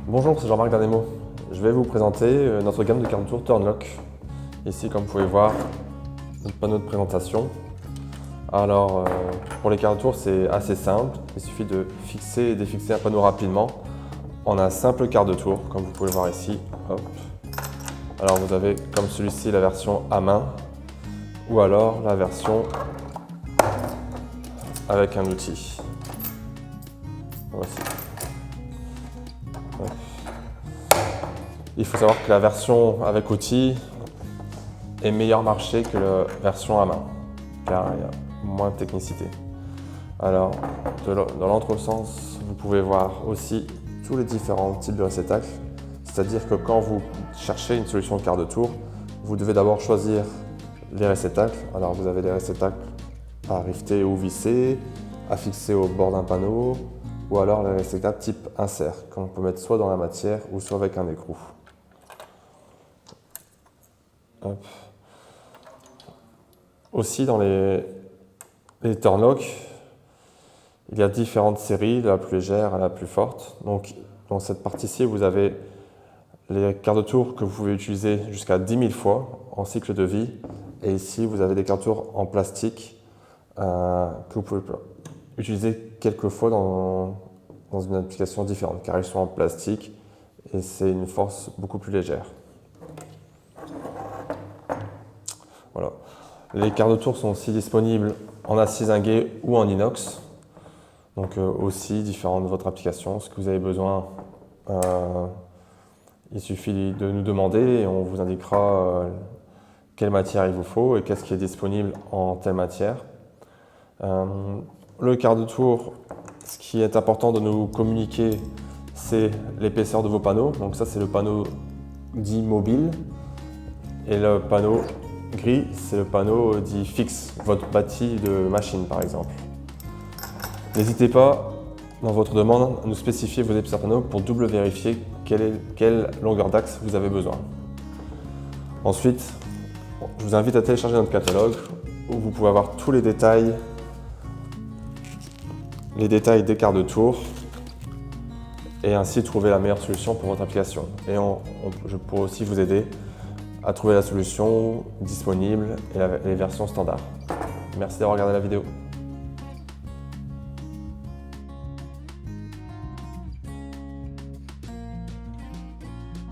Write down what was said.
Bonjour, c'est Jean-Marc Dardemo. Je vais vous présenter notre gamme de cartes de tour Turnlock. Ici, comme vous pouvez voir, notre panneau de présentation. Alors, pour les cartes de tour, c'est assez simple. Il suffit de fixer et défixer un panneau rapidement. On a un simple quart de tour, comme vous pouvez le voir ici. Hop. Alors, vous avez, comme celui-ci, la version à main ou alors la version avec un outil. Voici. Il faut savoir que la version avec outil est meilleur marché que la version à main, car il y a moins de technicité. Alors, dans l'autre sens, vous pouvez voir aussi tous les différents types de réceptacles. C'est-à-dire que quand vous cherchez une solution de quart de tour, vous devez d'abord choisir les réceptacles. Alors, vous avez des réceptacles à rifter ou visser, à fixer au bord d'un panneau, ou alors les réceptacles type insert, qu'on peut mettre soit dans la matière ou soit avec un écrou. Hop. Aussi, dans les Turnlock, il y a différentes séries, de la plus légère à la plus forte. Donc, dans cette partie-ci, vous avez les quarts de tour que vous pouvez utiliser jusqu'à 10 000 fois en cycle de vie. Et ici, vous avez des quarts de tour en plastique que vous pouvez utiliser quelques fois dans une application différente, car ils sont en plastique et c'est une force beaucoup plus légère. Voilà. Les quarts de tour sont aussi disponibles en acier zingué ou en inox. Donc aussi différent de votre application. Ce que vous avez besoin, il suffit de nous demander et on vous indiquera quelle matière il vous faut et qu'est-ce qui est disponible en telle matière. Le quart de tour, ce qui est important de nous communiquer, c'est l'épaisseur de vos panneaux. Donc ça, c'est le panneau dit mobile. Et le panneau gris, c'est le panneau dit fixe, votre bâti de machine par exemple. N'hésitez pas, dans votre demande, à nous spécifier vos épaisseurs panneaux pour double vérifier quelle longueur d'axe vous avez besoin. Ensuite, je vous invite à télécharger notre catalogue où vous pouvez avoir tous les détails des quarts de tour et ainsi trouver la meilleure solution pour votre application. Et je pourrai aussi vous aider à trouver la solution disponible et les versions standards. Merci d'avoir regardé la vidéo.